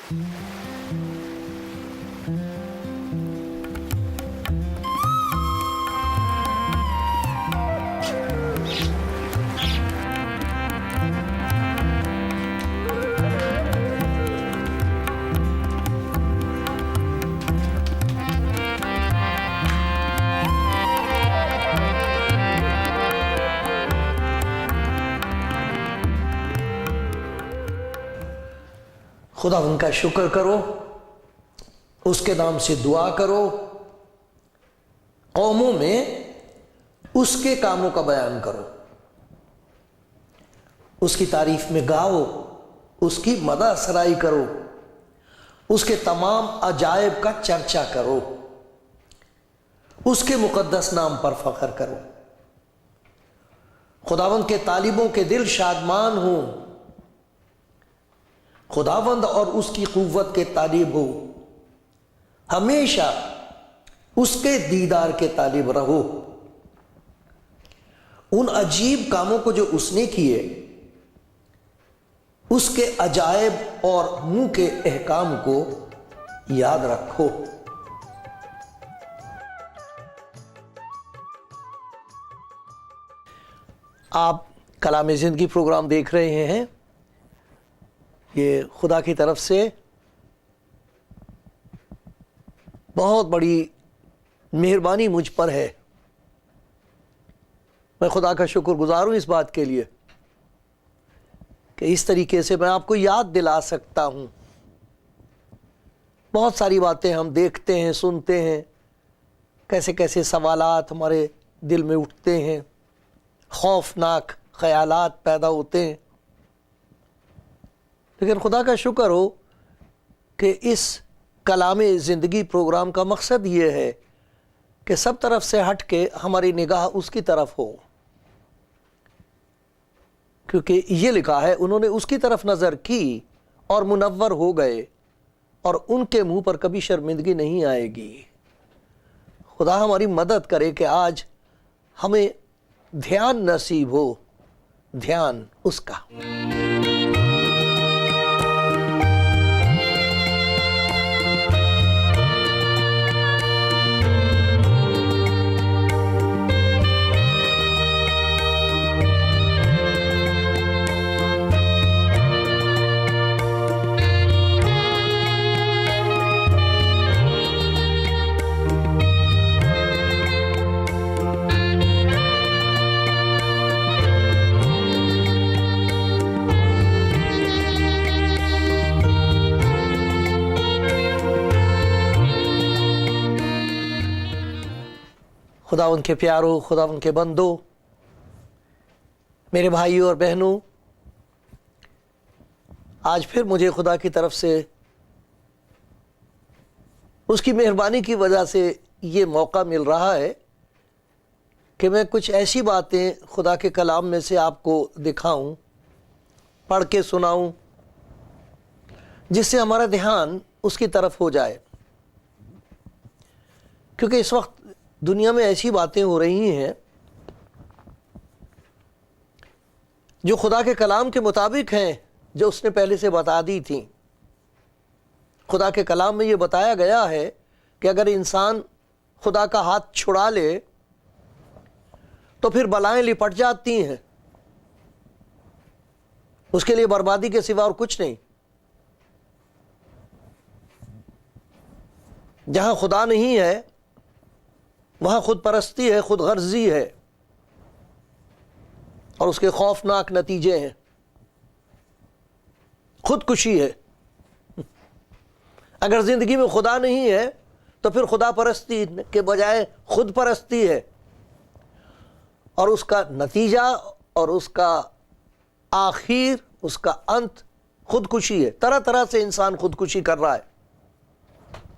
خدا ان کا شکر کرو، اس کے نام سے دعا کرو، قوموں میں اس کے کاموں کا بیان کرو، اس کی تعریف میں گاؤ، اس کی مدح سرائی کرو، اس کے تمام عجائب کا چرچا کرو، اس کے مقدس نام پر فخر کرو۔ خداوند کے طالبوں کے دل شادمان ہوں، خداوند اور اس کی قوت کے طالب ہو، ہمیشہ اس کے دیدار کے طالب رہو۔ ان عجیب کاموں کو جو اس نے کیے، اس کے عجائب اور منہ کے احکام کو یاد رکھو۔ آپ کلام زندگی پروگرام دیکھ رہے ہیں۔ یہ خدا کی طرف سے بہت بڑی مہربانی مجھ پر ہے۔ میں خدا کا شکر گزار ہوں اس بات کے لیے کہ اس طریقے سے میں آپ کو یاد دلا سکتا ہوں۔ بہت ساری باتیں ہم دیکھتے ہیں، سنتے ہیں، کیسے کیسے سوالات ہمارے دل میں اٹھتے ہیں، خوفناک خیالات پیدا ہوتے ہیں، لیکن خدا کا شکر ہو کہ اس کلام زندگی پروگرام کا مقصد یہ ہے کہ سب طرف سے ہٹ کے ہماری نگاہ اس کی طرف ہو، کیونکہ یہ لکھا ہے انہوں نے اس کی طرف نظر کی اور منور ہو گئے، اور ان کے منہ پر کبھی شرمندگی نہیں آئے گی۔ خدا ہماری مدد کرے کہ آج ہمیں دھیان نصیب ہو، دھیان اس کا۔ خدا ان کے پیاروں، خدا ان کے بندوں، میرے بھائیوں اور بہنوں، آج پھر مجھے خدا کی طرف سے اس کی مہربانی کی وجہ سے یہ موقع مل رہا ہے کہ میں کچھ ایسی باتیں خدا کے کلام میں سے آپ کو دکھاؤں، پڑھ کے سناؤں، جس سے ہمارا دھیان اس کی طرف ہو جائے۔ کیونکہ اس وقت دنیا میں ایسی باتیں ہو رہی ہیں جو خدا کے کلام کے مطابق ہیں، جو اس نے پہلے سے بتا دی تھیں۔ خدا کے کلام میں یہ بتایا گیا ہے کہ اگر انسان خدا کا ہاتھ چھڑا لے تو پھر بلائیں لپٹ جاتی ہیں، اس کے لیے بربادی کے سوا اور کچھ نہیں۔ جہاں خدا نہیں ہے وہاں خود پرستی ہے، خود غرضی ہے، اور اس کے خوفناک نتیجے ہیں۔ خودکشی ہے۔ اگر زندگی میں خدا نہیں ہے تو پھر خدا پرستی کے بجائے خود پرستی ہے، اور اس کا نتیجہ اور اس کا آخر، اس کا انت خودکشی ہے۔ طرح طرح سے انسان خودکشی کر رہا ہے،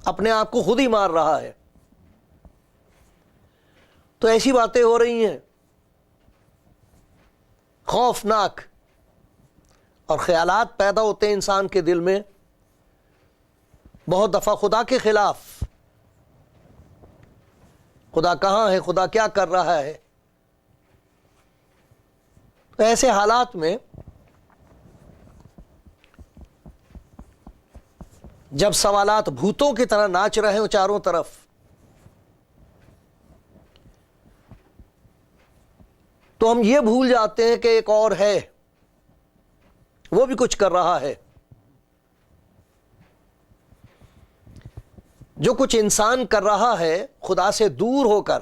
اپنے آپ کو خود ہی مار رہا ہے۔ تو ایسی باتیں ہو رہی ہیں خوفناک، اور خیالات پیدا ہوتے ہیں انسان کے دل میں بہت دفعہ خدا کے خلاف۔ خدا کہاں ہے؟ خدا کیا کر رہا ہے؟ تو ایسے حالات میں جب سوالات بھوتوں کی طرح ناچ رہے ہوں چاروں طرف، تو ہم یہ بھول جاتے ہیں کہ ایک اور ہے، وہ بھی کچھ کر رہا ہے۔ جو کچھ انسان کر رہا ہے خدا سے دور ہو کر،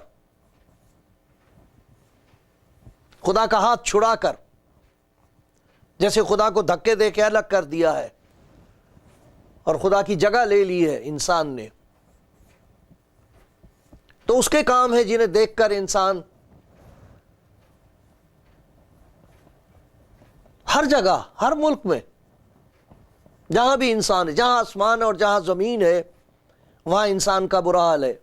خدا کا ہاتھ چھڑا کر، جیسے خدا کو دھکے دے کے الگ کر دیا ہے اور خدا کی جگہ لے لی ہے انسان نے، تو اس کے کام ہے جنہیں دیکھ کر انسان ہر جگہ، ہر ملک میں، جہاں بھی انسان ہے، جہاں آسمان اور جہاں زمین ہے، وہاں انسان کا برا حال ہے۔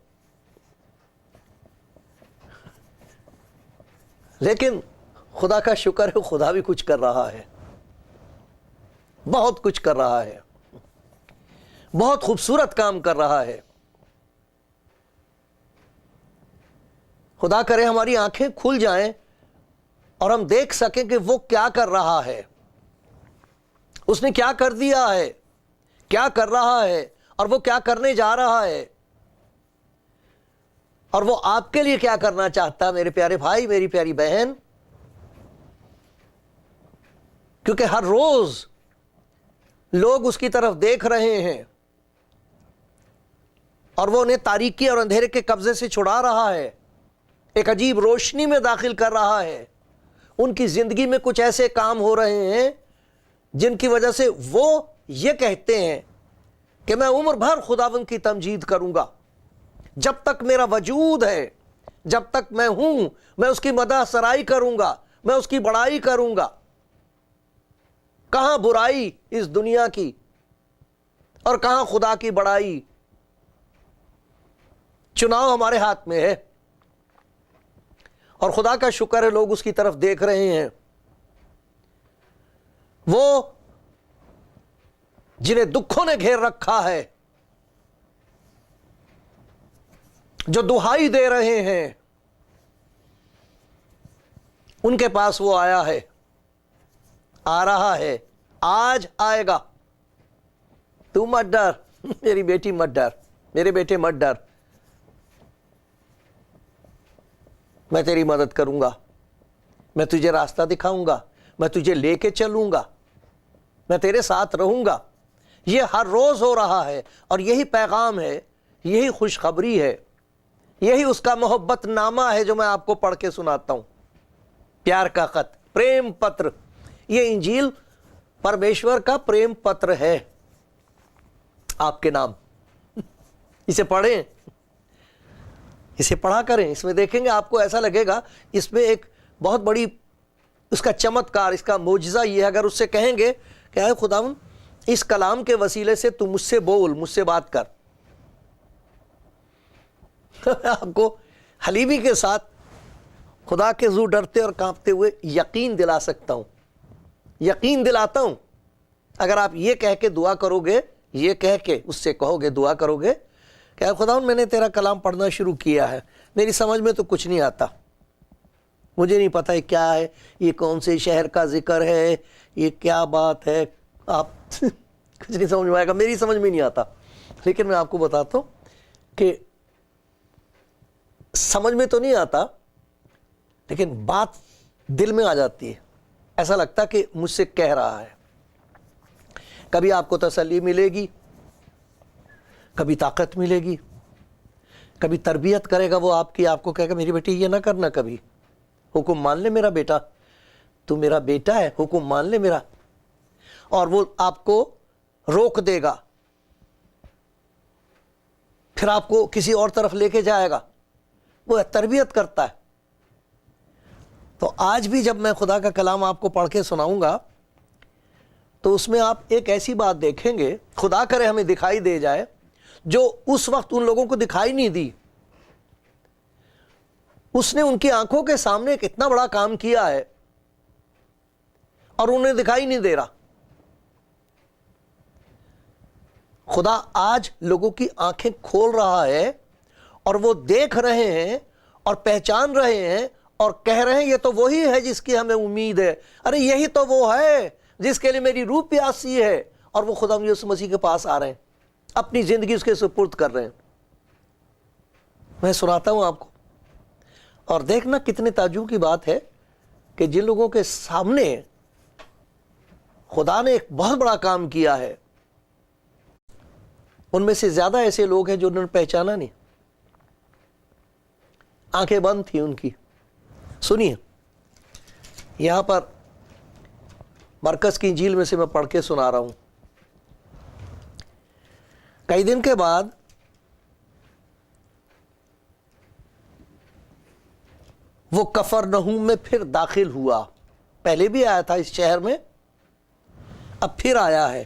لیکن خدا کا شکر ہے، خدا بھی کچھ کر رہا ہے، بہت کچھ کر رہا ہے، بہت خوبصورت کام کر رہا ہے۔ خدا کرے ہماری آنکھیں کھل جائیں اور ہم دیکھ سکیں کہ وہ کیا کر رہا ہے، اس نے کیا کر دیا ہے، کیا کر رہا ہے، اور وہ کیا کرنے جا رہا ہے، اور وہ آپ کے لیے کیا کرنا چاہتا ہے، میرے پیارے بھائی، میری پیاری بہن۔ کیونکہ ہر روز لوگ اس کی طرف دیکھ رہے ہیں اور وہ انہیں تاریکی اور اندھیرے کے قبضے سے چھڑا رہا ہے، ایک عجیب روشنی میں داخل کر رہا ہے۔ ان کی زندگی میں کچھ ایسے کام ہو رہے ہیں جن کی وجہ سے وہ یہ کہتے ہیں کہ میں عمر بھر خداوند کی تمجید کروں گا، جب تک میرا وجود ہے، جب تک میں ہوں، میں اس کی مدح سرائی کروں گا، میں اس کی بڑائی کروں گا۔ کہاں برائی اس دنیا کی اور کہاں خدا کی بڑائی؟ چناؤ ہمارے ہاتھ میں ہے، اور خدا کا شکر ہے لوگ اس کی طرف دیکھ رہے ہیں۔ وہ جنہیں دکھوں نے گھیر رکھا ہے، جو دہائی دے رہے ہیں، ان کے پاس وہ آیا ہے، آ رہا ہے، آج آئے گا۔ تو مت ڈر میری بیٹی، مت ڈر میرے بیٹے، مت ڈر، میں تیری مدد کروں گا، میں تجھے راستہ دکھاؤں گا، میں تجھے لے کے چلوں گا، میں تیرے ساتھ رہوں گا۔ یہ ہر روز ہو رہا ہے، اور یہی پیغام ہے، یہی خوشخبری ہے، یہی اس کا محبت نامہ ہے جو میں آپ کو پڑھ کے سناتا ہوں، پیار کا خط، پریم پتر۔ یہ انجیل پرمیشور کا پریم پتر ہے آپ کے نام۔ اسے پڑھیں، اسے پڑھا کریں، اس میں دیکھیں گے آپ کو ایسا لگے گا اس میں ایک بہت بڑی اس کا چمتکار، اس کا معجزہ یہ ہے۔ اگر اس سے کہیں گے کہ اے خداوند اس کلام کے وسیلے سے تو مجھ سے بول، مجھ سے بات کر، آپ کو حلیمی کے ساتھ خدا کے حضور ڈرتے اور کانپتے ہوئے یقین دلا سکتا ہوں، یقین دلاتا ہوں۔ اگر آپ یہ کہہ کے دعا کرو گے، یہ کہہ کے اس سے کہو گے، دعا کرو گے کہ اے خداوند میں نے تیرا کلام پڑھنا شروع کیا ہے، میری سمجھ میں تو کچھ نہیں آتا، مجھے نہیں پتہ یہ کیا ہے، یہ کون سے شہر کا ذکر ہے، یہ کیا بات ہے، آپ کچھ نہیں سمجھ میں آئے گا، میری سمجھ میں نہیں آتا۔ لیکن میں آپ کو بتاتا ہوں کہ سمجھ میں تو نہیں آتا، لیکن بات دل میں آ جاتی ہے، ایسا لگتا کہ مجھ سے کہہ رہا ہے۔ کبھی آپ کو تسلی ملے گی، کبھی طاقت ملے گی، کبھی تربیت کرے گا وہ آپ کی، آپ کو کہے گا میری بیٹی یہ نہ کرنا، کبھی حکم مان لے میرا بیٹا، تو میرا بیٹا ہے، حکم مان لے میرا، اور وہ آپ کو روک دے گا، پھر آپ کو کسی اور طرف لے کے جائے گا، وہ تربیت کرتا ہے۔ تو آج بھی جب میں خدا کا کلام آپ کو پڑھ کے سناؤں گا تو اس میں آپ ایک ایسی بات دیکھیں گے، خدا کرے ہمیں دکھائی دے جائے، جو اس وقت ان لوگوں کو دکھائی نہیں دی۔ اس نے ان کی آنکھوں کے سامنے ایک اتنا بڑا کام کیا ہے اور انہیں دکھائی نہیں دے رہا۔ خدا آج لوگوں کی آنکھیں کھول رہا ہے اور وہ دیکھ رہے ہیں اور پہچان رہے ہیں اور کہہ رہے ہیں یہ تو وہی ہے جس کی ہمیں امید ہے، ارے یہی تو وہ ہے جس کے لیے میری روح پیاسی ہے، اور وہ خدا یسوع مسیح کے پاس آ رہے ہیں۔ اپنی زندگی اس کے سپرد کر رہے ہیں. میں سناتا ہوں آپ کو, اور دیکھنا کتنے تعجب کی بات ہے کہ جن لوگوں کے سامنے خدا نے ایک بہت بڑا کام کیا ہے, ان میں سے زیادہ ایسے لوگ ہیں جو انہوں نے پہچانا نہیں, آنکھیں بند تھی ان کی. سنیے, یہاں پر مرکز کی انجیل میں سے میں پڑھ کے سنا رہا ہوں. کئی دن کے بعد وہ کفرنہوم میں پھر داخل ہوا. پہلے بھی آیا تھا اس شہر میں, اب پھر آیا ہے.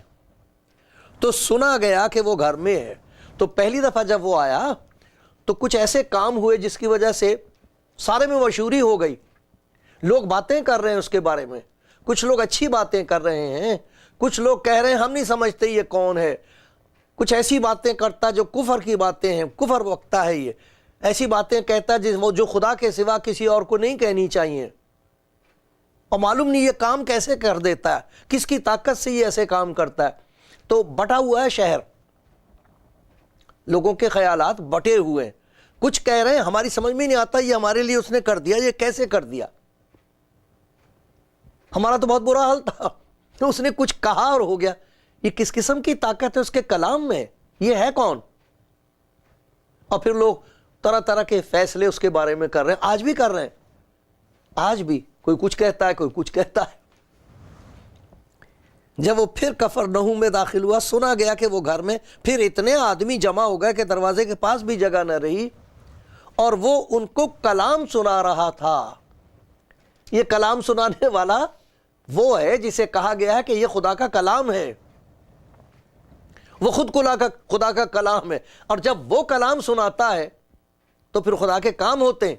تو سنا گیا کہ وہ گھر میں ہے. تو پہلی دفعہ جب وہ آیا تو کچھ ایسے کام ہوئے جس کی وجہ سے سارے میں مشہوری ہو گئی. لوگ باتیں کر رہے ہیں اس کے بارے میں, کچھ لوگ اچھی باتیں کر رہے ہیں, کچھ لوگ کہہ رہے ہیں ہم نہیں سمجھتے یہ کون ہے, کچھ ایسی باتیں کرتا جو کفر کی باتیں ہیں, کفر وقتا ہے, یہ ایسی باتیں کہتا جو خدا کے سوا کسی اور کو نہیں کہنی چاہیے. اور معلوم نہیں یہ کام کیسے کر دیتا ہے, کس کی طاقت سے یہ ایسے کام کرتا ہے. تو بٹا ہوا ہے شہر, لوگوں کے خیالات بٹے ہوئے ہیں. کچھ کہہ رہے ہیں ہماری سمجھ میں نہیں آتا یہ ہمارے لیے اس نے کر دیا, یہ کیسے کر دیا, ہمارا تو بہت برا حال تھا, تو اس نے کچھ کہا اور ہو گیا. یہ کس قسم کی طاقت ہے اس کے کلام میں, یہ ہے کون؟ اور پھر لوگ طرح طرح کے فیصلے اس کے بارے میں کر رہے ہیں. آج بھی کر رہے ہیں, آج بھی کوئی کچھ کہتا ہے, کوئی کچھ کہتا ہے. جب وہ پھر کفرنہوم میں داخل ہوا, سنا گیا کہ وہ گھر میں پھر اتنے آدمی جمع ہو گئے کہ دروازے کے پاس بھی جگہ نہ رہی, اور وہ ان کو کلام سنا رہا تھا. یہ کلام سنانے والا وہ ہے جسے کہا گیا ہے کہ یہ خدا کا کلام ہے, وہ خود خدا کا کلام ہے. اور جب وہ کلام سناتا ہے تو پھر خدا کے کام ہوتے ہیں.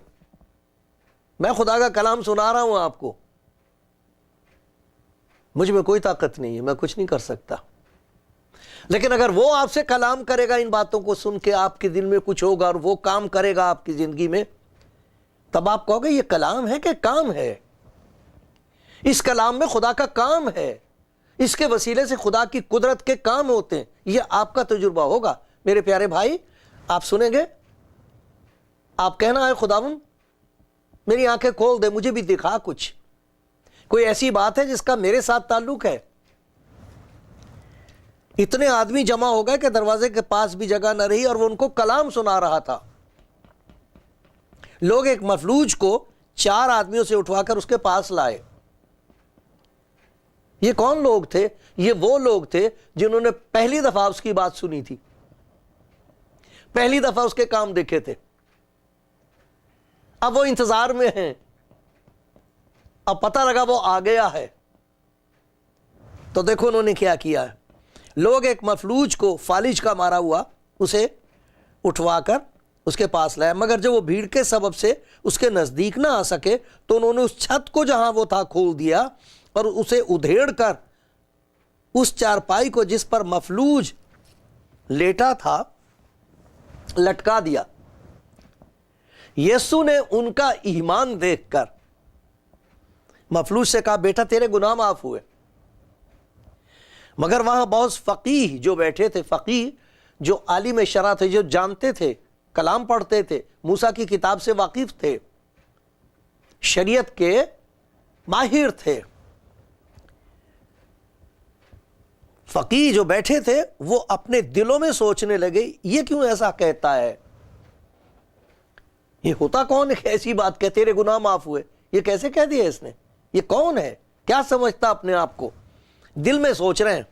میں خدا کا کلام سنا رہا ہوں آپ کو, مجھ میں کوئی طاقت نہیں ہے, میں کچھ نہیں کر سکتا. لیکن اگر وہ آپ سے کلام کرے گا, ان باتوں کو سن کے آپ کے دل میں کچھ ہوگا اور وہ کام کرے گا آپ کی زندگی میں, تب آپ کہو گے یہ کلام ہے کہ کام ہے. اس کلام میں خدا کا کام ہے, اس کے وسیلے سے خدا کی قدرت کے کام ہوتے ہیں. یہ آپ کا تجربہ ہوگا. میرے پیارے بھائی, آپ سنیں گے, آپ کہنا ہے خداوند میری آنکھیں کھول دے, مجھے بھی دکھا کچھ, کوئی ایسی بات ہے جس کا میرے ساتھ تعلق ہے. اتنے آدمی جمع ہو گئے کہ دروازے کے پاس بھی جگہ نہ رہی, اور وہ ان کو کلام سنا رہا تھا. لوگ ایک مفلوج کو 4 آدمیوں سے اٹھوا کر اس کے پاس لائے. یہ کون لوگ تھے؟ یہ وہ لوگ تھے جنہوں نے پہلی دفعہ اس کی بات سنی تھی, پہلی دفعہ اس کے کام دیکھے تھے. اب وہ انتظار میں ہیں, اب پتہ لگا وہ آ گیا ہے. تو دیکھو انہوں نے کیا کیا ہے. لوگ ایک مفلوج کو, فالج کا مارا ہوا, اسے اٹھوا کر اس کے پاس لائے, مگر جب وہ بھیڑ کے سبب سے اس کے نزدیک نہ آ سکے تو انہوں نے اس چھت کو جہاں وہ تھا کھول دیا اور اسے ادھیڑ کر اس چارپائی کو جس پر مفلوج لیٹا تھا لٹکا دیا. یسوع نے ان کا ایمان دیکھ کر مفلوج سے کہا بیٹا تیرے گناہ معاف ہوئے. مگر وہاں بہت فقیہ جو بیٹھے تھے, فقیہ جو عالم شرع تھے, جو جانتے تھے, کلام پڑھتے تھے, موسیٰ کی کتاب سے واقف تھے, شریعت کے ماہر تھے, فقیہ جو بیٹھے تھے وہ اپنے دلوں میں سوچنے لگے یہ کیوں ایسا کہتا ہے, یہ ہوتا کون ہے ایسی بات کہ تیرے گناہ معاف ہوئے, یہ کیسے کہہ دیا اس نے, یہ کون ہے, کیا سمجھتا اپنے آپ کو. دل میں سوچ رہے ہیں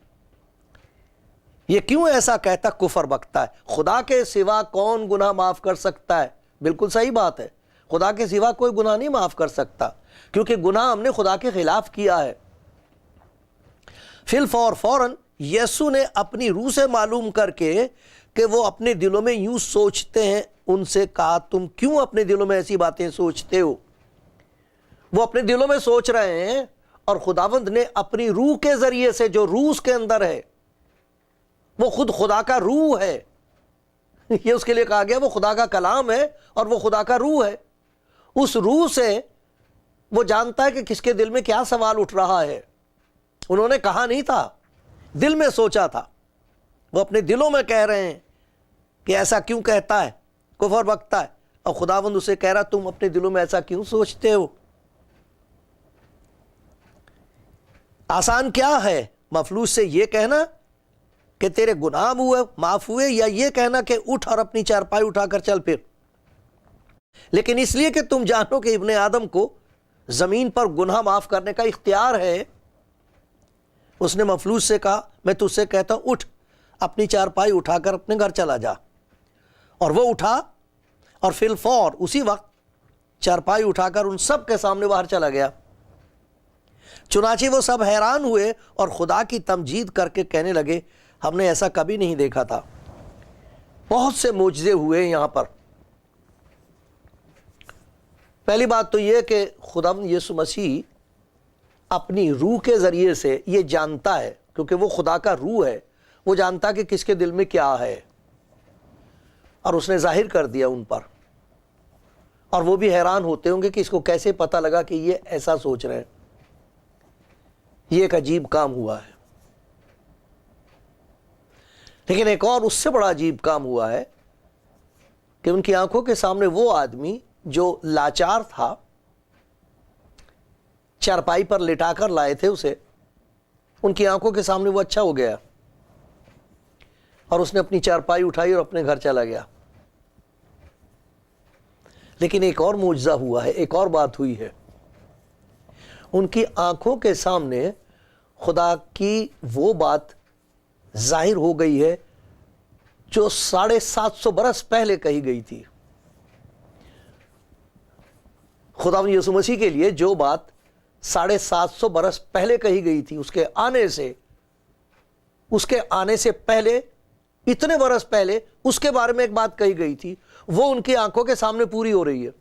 یہ کیوں ایسا کہتا, کفر بکتا ہے, خدا کے سوا کون گناہ معاف کر سکتا ہے. بالکل صحیح بات ہے, خدا کے سوا کوئی گناہ نہیں معاف کر سکتا, کیونکہ گناہ ہم نے خدا کے خلاف کیا ہے. فوراً یسوع نے اپنی روح سے معلوم کر کے کہ وہ اپنے دلوں میں یوں سوچتے ہیں, ان سے کہا تم کیوں اپنے دلوں میں ایسی باتیں سوچتے ہو. وہ اپنے دلوں میں سوچ رہے ہیں, اور خداوند نے اپنی روح کے ذریعے سے, جو روح اس کے اندر ہے, وہ خود خدا کا روح ہے, یہ اس کے لیے کہا گیا وہ خدا کا کلام ہے اور وہ خدا کا روح ہے. اس روح سے وہ جانتا ہے کہ کس کے دل میں کیا سوال اٹھ رہا ہے. انہوں نے کہا نہیں تھا, دل میں سوچا تھا. وہ اپنے دلوں میں کہہ رہے ہیں کہ ایسا کیوں کہتا ہے، کفر بکتا ہے، اور خداوند اسے کہہ رہا تم اپنے دلوں میں ایسا کیوں سوچتے ہو؟ آسان کیا ہے مفلوج سے یہ کہنا کہ تیرے گناہ ہوئے معاف ہوئے، یا یہ کہنا کہ اٹھ اور اپنی چارپائی اٹھا کر چل پھر؟ لیکن اس لیے کہ تم جانو کہ ابن آدم کو زمین پر گناہ معاف کرنے کا اختیار ہے، اس نے مفلوج سے کہا میں تجھ سے کہتا ہوں اٹھ، اپنی چارپائی اٹھا کر اپنے گھر چلا جا۔ اور وہ اٹھا اور فی الفور اسی وقت چارپائی اٹھا کر ان سب کے سامنے باہر چلا گیا۔ چنانچہ وہ سب حیران ہوئے اور خدا کی تمجید کر کے کہنے لگے ہم نے ایسا کبھی نہیں دیکھا تھا۔ بہت سے معجزے ہوئے یہاں پر۔ پہلی بات تو یہ کہ خداوند یسوع مسیح اپنی روح کے ذریعے سے یہ جانتا ہے، کیونکہ وہ خدا کا روح ہے، وہ جانتا کہ کس کے دل میں کیا ہے، اور اس نے ظاہر کر دیا ان پر، اور وہ بھی حیران ہوتے ہوں گے کہ اس کو کیسے پتہ لگا کہ یہ ایسا سوچ رہے ہیں۔ یہ ایک عجیب کام ہوا ہے۔ لیکن ایک اور اس سے بڑا عجیب کام ہوا ہے کہ ان کی آنکھوں کے سامنے وہ آدمی جو لاچار تھا، چارپائی پر لٹا کر لائے تھے اسے، ان کی آنکھوں کے سامنے وہ اچھا ہو گیا، اور اس نے اپنی چارپائی اٹھائی اور اپنے گھر چلا گیا۔ لیکن ایک اور معجزہ ہوا ہے، ایک اور بات ہوئی ہے۔ ان کی آنکھوں کے سامنے خدا کی وہ بات ظاہر ہو گئی ہے جو 750 برس پہلے کہی گئی تھی۔ خداوند یسوع مسیح کے لیے جو بات 750 برس پہلے کہی گئی تھی، اس کے آنے سے پہلے، اتنے برس پہلے اس کے بارے میں ایک بات کہی گئی تھی، وہ ان کی آنکھوں کے سامنے پوری ہو رہی ہے۔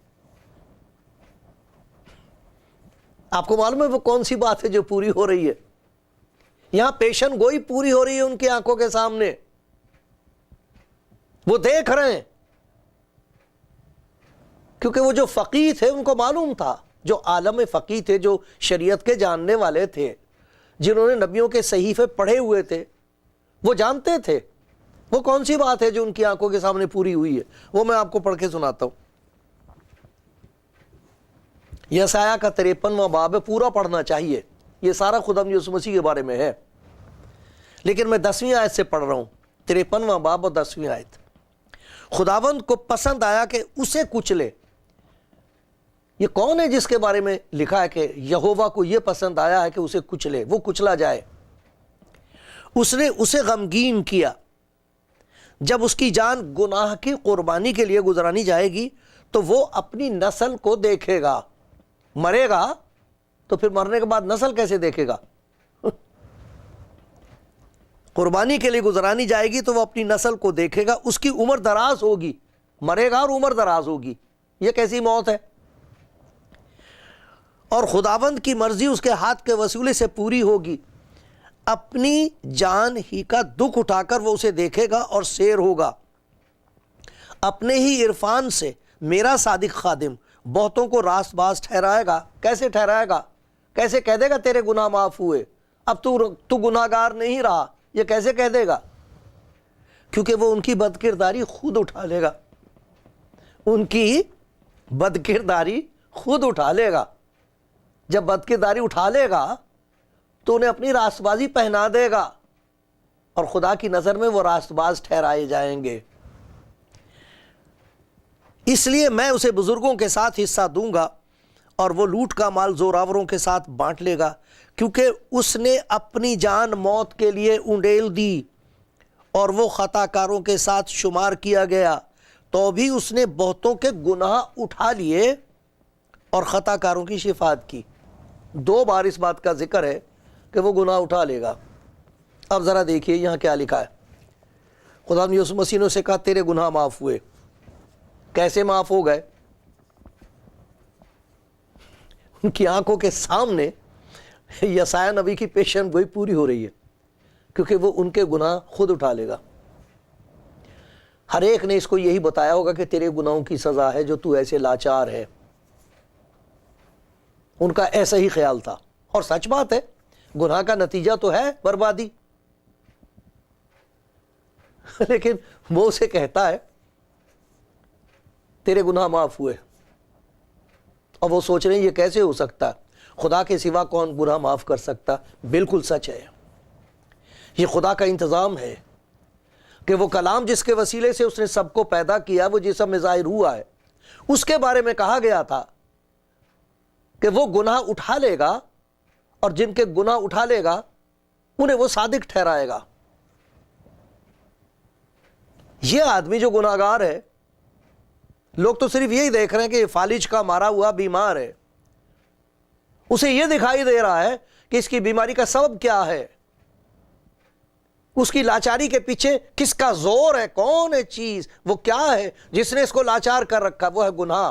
آپ کو معلوم ہے وہ کون سی بات ہے جو پوری ہو رہی ہے؟ یہاں پیشن گوئی پوری ہو رہی ہے ان کی آنکھوں کے سامنے، وہ دیکھ رہے ہیں، کیونکہ وہ جو فقیہ تھے ان کو معلوم تھا، جو عالم فقیہ تھے، جو شریعت کے جاننے والے تھے، جنہوں نے نبیوں کے صحیفے پڑھے ہوئے تھے، وہ جانتے تھے وہ کون سی بات ہے جو ان کی آنکھوں کے سامنے پوری ہوئی ہے۔ وہ میں آپ کو پڑھ کے سناتا ہوں۔ یسایہ کا 53واں باب ہے، پورا پڑھنا چاہیے، یہ سارا خداوند یسوع مسیح کے بارے میں ہے، لیکن میں 10ویں آیت سے پڑھ رہا ہوں، 53واں باب اور 10ویں آیت۔ خداوند کو پسند آیا کہ اسے کچلے۔ یہ کون ہے جس کے بارے میں لکھا ہے کہ یہوہ کو یہ پسند آیا ہے کہ اسے کچلے، وہ کچلا جائے؟ اس نے اسے غمگین کیا۔ جب اس کی جان گناہ کی قربانی کے لیے گزرانی جائے گی تو وہ اپنی نسل کو دیکھے گا۔ مرے گا تو پھر مرنے کے بعد نسل کیسے دیکھے گا؟ قربانی کے لیے گزرانی جائے گی تو وہ اپنی نسل کو دیکھے گا، اس کی عمر دراز ہوگی، مرے گا اور عمر دراز ہوگی۔ یہ کیسی موت ہے؟ اور خداوند کی مرضی اس کے ہاتھ کے وسیلے سے پوری ہوگی، اپنی جان ہی کا دکھ اٹھا کر وہ اسے دیکھے گا اور سیر ہوگا۔ اپنے ہی عرفان سے میرا صادق خادم بہتوں کو راست باز ٹھہرائے گا۔ کیسے ٹھہرائے گا؟ کیسے کہہ دے گا تیرے گناہ معاف ہوئے، اب تو گناہ گار نہیں رہا؟ یہ کیسے کہہ دے گا؟ کیونکہ وہ ان کی بد کرداری خود اٹھا لے گا، ان کی بد کرداری خود اٹھا لے گا۔ جب بد کرداری اٹھا لے گا تو انہیں اپنی راست بازی پہنا دے گا، اور خدا کی نظر میں وہ راست باز ٹھہرائے جائیں گے۔ اس لیے میں اسے بزرگوں کے ساتھ حصہ دوں گا، اور وہ لوٹ کا مال زوراوروں کے ساتھ بانٹ لے گا، کیونکہ اس نے اپنی جان موت کے لیے انڈیل دی، اور وہ خطا کاروں کے ساتھ شمار کیا گیا، تو بھی اس نے بہتوں کے گناہ اٹھا لیے اور خطا کاروں کی شفاعت کی۔ 2 بار اس بات کا ذکر ہے کہ وہ گناہ اٹھا لے گا۔ اب ذرا دیکھیے یہاں کیا لکھا ہے۔ خداوند یسوع مسیح نے اسے کہا تیرے گناہ معاف ہوئے۔ کیسے معاف ہو گئے؟ ان کی آنکھوں کے سامنے یسایہ نبی کی پیشن گوئی پوری ہو رہی ہے، کیونکہ وہ ان کے گناہ خود اٹھا لے گا۔ ہر ایک نے اس کو یہی بتایا ہوگا کہ تیرے گناہوں کی سزا ہے جو تو ایسے لاچار ہے۔ ان کا ایسا ہی خیال تھا، اور سچ بات ہے، گناہ کا نتیجہ تو ہے بربادی۔ لیکن وہ اسے کہتا ہے تیرے گناہ معاف ہوئے. اور وہ سوچ رہے ہیں یہ کیسے ہو سکتا، خدا کے سوا کون گناہ معاف کر سکتا. بالکل سچ ہے، یہ خدا کا انتظام ہے کہ وہ کلام جس کے وسیلے سے اس نے سب کو پیدا کیا، وہ جسم میں ظاہر ہوا ہے، اس کے بارے میں کہا گیا تھا کہ وہ گناہ اٹھا لے گا، اور جن کے گناہ اٹھا لے گا انہیں وہ صادق ٹھہرائے گا. یہ آدمی جو گناہ گار ہے، لوگ تو صرف یہی دیکھ رہے ہیں کہ یہ فالج کا مارا ہوا بیمار ہے. اسے یہ دکھائی دے رہا ہے کہ اس کی بیماری کا سبب کیا ہے، اس کی لاچاری کے پیچھے کس کا زور ہے، کون ہے چیز، وہ کیا ہے جس نے اس کو لاچار کر رکھا. وہ ہے گناہ.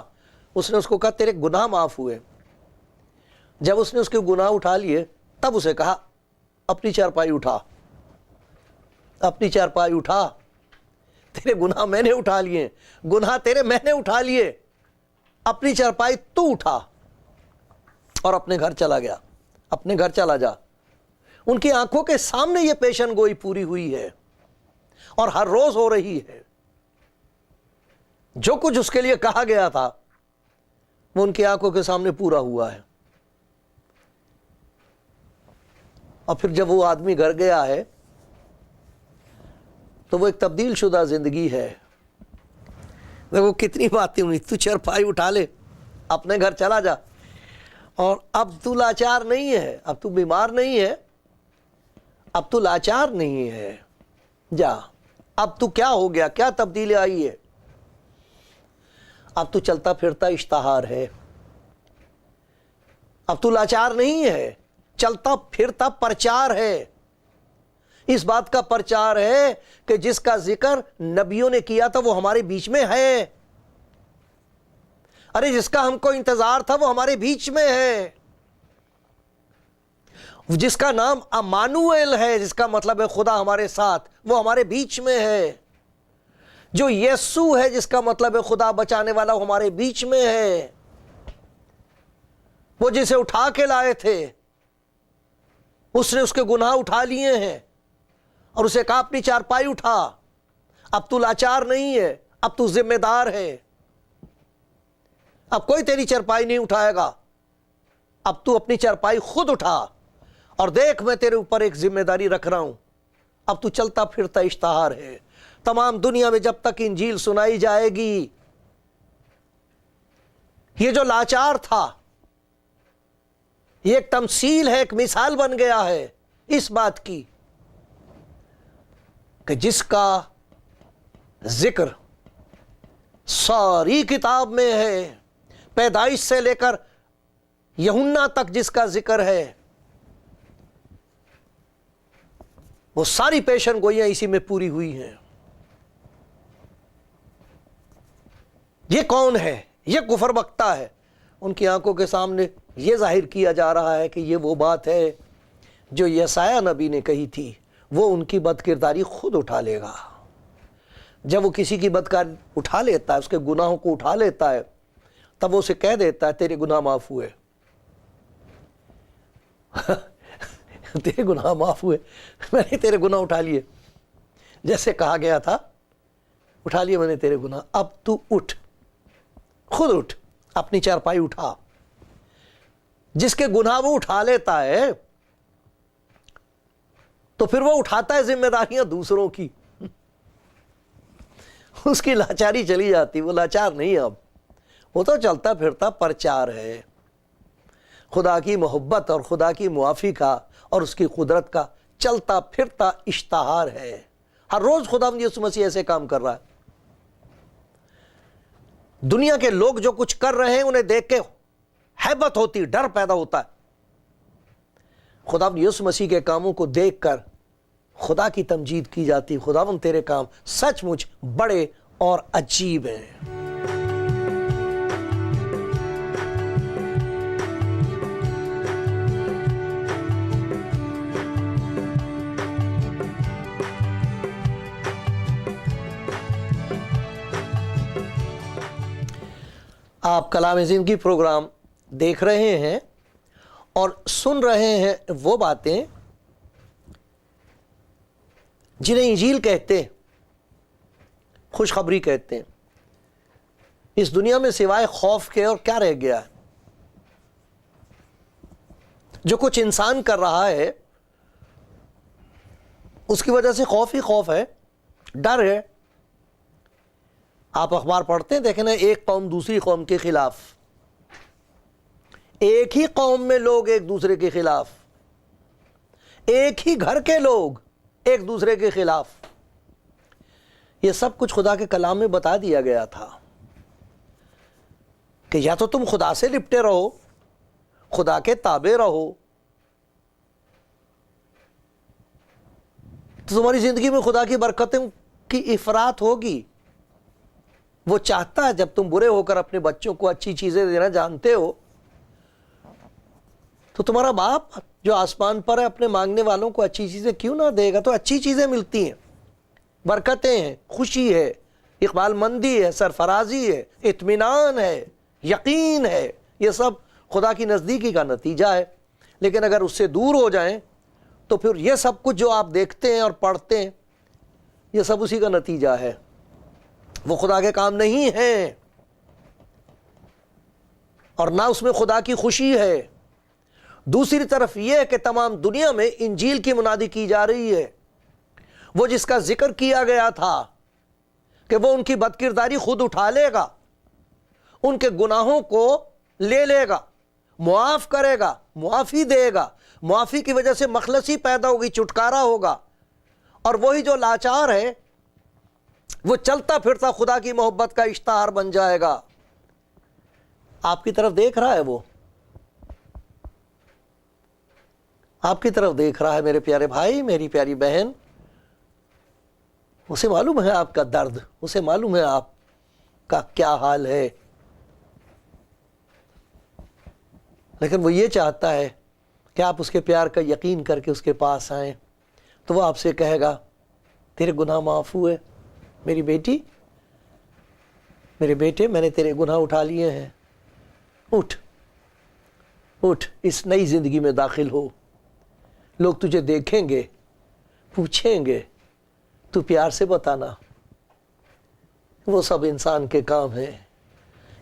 اس نے اس کو کہا تیرے گناہ معاف ہوئے. جب اس نے اس کے گناہ اٹھا لیے تب اسے کہا اپنی چارپائی اٹھا، اپنی چارپائی اٹھا، تیرے گناہ میں نے اٹھا لیے، گناہ تیرے میں نے اٹھا لیے، اپنی چارپائی تو اٹھا. اور اپنے گھر چلا گیا. اپنے گھر چلا جا. ان کی آنکھوں کے سامنے یہ پیشن گوئی پوری ہوئی ہے، اور ہر روز ہو رہی ہے. جو کچھ اس کے لیے کہا گیا تھا وہ ان کی آنکھوں کے سامنے پورا ہوا ہے. اور پھر جب وہ آدمی گھر گیا ہے تو وہ ایک تبدیل شدہ زندگی ہے. دیکھو کتنی باتیں ہوئی. تو چرپائی اٹھا لے، اپنے گھر چلا جا، اور اب تو لاچار نہیں ہے، اب تو بیمار نہیں ہے، اب تو لاچار نہیں ہے. جا، اب تو کیا ہو گیا، کیا تبدیلی آئی ہے؟ اب تو چلتا پھرتا اشتہار ہے. اب تو لاچار نہیں ہے، چلتا پھرتا پرچار ہے. اس بات کا پرچار ہے کہ جس کا ذکر نبیوں نے کیا تھا وہ ہمارے بیچ میں ہے. ارے جس کا ہم کو انتظار تھا وہ ہمارے بیچ میں ہے. جس کا نام امانوئیل ہے، جس کا مطلب ہے خدا ہمارے ساتھ، وہ ہمارے بیچ میں ہے. جو یسوع ہے، جس کا مطلب ہے خدا بچانے والا، وہ ہمارے بیچ میں ہے. وہ جسے اٹھا کے لائے تھے، اس نے اس کے گناہ اٹھا لیے ہیں، اور اسے کہا اپنی چارپائی اٹھا. اب تو لاچار نہیں ہے، اب تو ذمہ دار ہے. اب کوئی تیری چارپائی نہیں اٹھائے گا. اب تو اپنی چارپائی خود اٹھا، اور دیکھ میں تیرے اوپر ایک ذمہ داری رکھ رہا ہوں. اب تو چلتا پھرتا اشتہار ہے. تمام دنیا میں جب تک انجیل سنائی جائے گی، یہ جو لاچار تھا یہ ایک تمثیل ہے، ایک مثال بن گیا ہے اس بات کی کہ جس کا ذکر ساری کتاب میں ہے، پیدائش سے لے کر یوحنا تک جس کا ذکر ہے، وہ ساری پیشن گوئیاں اسی میں پوری ہوئی ہیں. یہ کون ہے؟ یہ کفر بکتا ہے. ان کی آنکھوں کے سامنے یہ ظاہر کیا جا رہا ہے کہ یہ وہ بات ہے جو یسایہ نبی نے کہی تھی، وہ ان کی بد کرداری خود اٹھا لے گا. جب وہ کسی کی بدکاری اٹھا لیتا ہے، اس کے گناہوں کو اٹھا لیتا ہے، تب وہ اسے کہہ دیتا ہے تیرے گناہ معاف ہوئے. تیرے گناہ معاف ہوئے، میں نے تیرے گناہ اٹھا لیے. جیسے کہا گیا تھا اٹھا لیے میں نے تیرے گناہ. اب تو اٹھ، خود اٹھ، اپنی چارپائی اٹھا. جس کے گناہ وہ اٹھا لیتا ہے تو پھر وہ اٹھاتا ہے ذمہ داریاں دوسروں کی. اس کی لاچاری چلی جاتی. وہ لاچار نہیں ہے، اب وہ تو چلتا پھرتا پرچار ہے. خدا کی محبت اور خدا کی معافی کا اور اس کی قدرت کا چلتا پھرتا اشتہار ہے. ہر روز خداوند یسوع مسیح ایسے کام کر رہا ہے. دنیا کے لوگ جو کچھ کر رہے ہیں انہیں دیکھ کے ہیبت ہوتی، ڈر پیدا ہوتا ہے. خداوند یسوع مسیح کے کاموں کو دیکھ کر خدا کی تمجید کی جاتی. خداوند تیرے کام سچ مچ بڑے اور عجیب ہیں. آپ کلام زندگی پروگرام دیکھ رہے ہیں اور سن رہے ہیں وہ باتیں جنہیں انجیل کہتے ہیں. خوشخبری کہتے ہیں. اس دنیا میں سوائے خوف کے اور کیا رہ گیا ہے؟ جو کچھ انسان کر رہا ہے اس کی وجہ سے خوف ہی خوف ہے، ڈر ہے. آپ اخبار پڑھتے ہیں، دیکھیں نا، ایک قوم دوسری قوم کے خلاف، ایک ہی قوم میں لوگ ایک دوسرے کے خلاف، ایک ہی گھر کے لوگ ایک دوسرے کے خلاف. یہ سب کچھ خدا کے کلام میں بتا دیا گیا تھا کہ یا تو تم خدا سے لپٹے رہو، خدا کے تابع رہو، تو تمہاری زندگی میں خدا کی برکتوں کی افراط ہوگی. وہ چاہتا ہے جب تم برے ہو کر اپنے بچوں کو اچھی چیزیں دینا جانتے ہو، تو تمہارا باپ جو آسمان پر ہے اپنے مانگنے والوں کو اچھی چیزیں کیوں نہ دے گا؟ تو اچھی چیزیں ملتی ہیں، برکتیں ہیں، خوشی ہے، اقبال مندی ہے، سرفرازی ہے، اطمینان ہے، یقین ہے. یہ سب خدا کی نزدیکی کا نتیجہ ہے. لیکن اگر اس سے دور ہو جائیں تو پھر یہ سب کچھ جو آپ دیکھتے ہیں اور پڑھتے ہیں، یہ سب اسی کا نتیجہ ہے. وہ خدا کے کام نہیں ہیں اور نہ اس میں خدا کی خوشی ہے. دوسری طرف یہ ہے کہ تمام دنیا میں انجیل کی منادی کی جا رہی ہے. وہ جس کا ذکر کیا گیا تھا کہ وہ ان کی بدکرداری خود اٹھا لے گا، ان کے گناہوں کو لے لے گا، معاف کرے گا، معافی دے گا. معافی کی وجہ سے مخلصی پیدا ہوگی، چھٹکارا ہوگا. اور وہی جو لاچار ہے وہ چلتا پھرتا خدا کی محبت کا اشتہار بن جائے گا. آپ کی طرف دیکھ رہا ہے، وہ آپ کی طرف دیکھ رہا ہے میرے پیارے بھائی، میری پیاری بہن. اسے معلوم ہے آپ کا درد، اسے معلوم ہے آپ کا کیا حال ہے. لیکن وہ یہ چاہتا ہے کہ آپ اس کے پیار کا یقین کر کے اس کے پاس آئیں. تو وہ آپ سے کہے گا، تیرے گناہ معاف ہوئے میری بیٹی، میرے بیٹے، میں نے تیرے گناہ اٹھا لیے ہیں. اٹھ اٹھ، اس نئی زندگی میں داخل ہو. لوگ تجھے دیکھیں گے، پوچھیں گے، تو پیار سے بتانا. وہ سب انسان کے کام ہیں.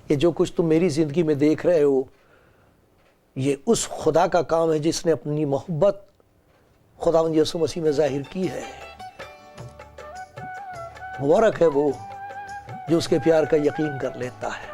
یہ جو کچھ تم میری زندگی میں دیکھ رہے ہو، یہ اس خدا کا کام ہے جس نے اپنی محبت خداوند یسوع مسیح میں ظاہر کی ہے. مبارک ہے وہ جو اس کے پیار کا یقین کر لیتا ہے.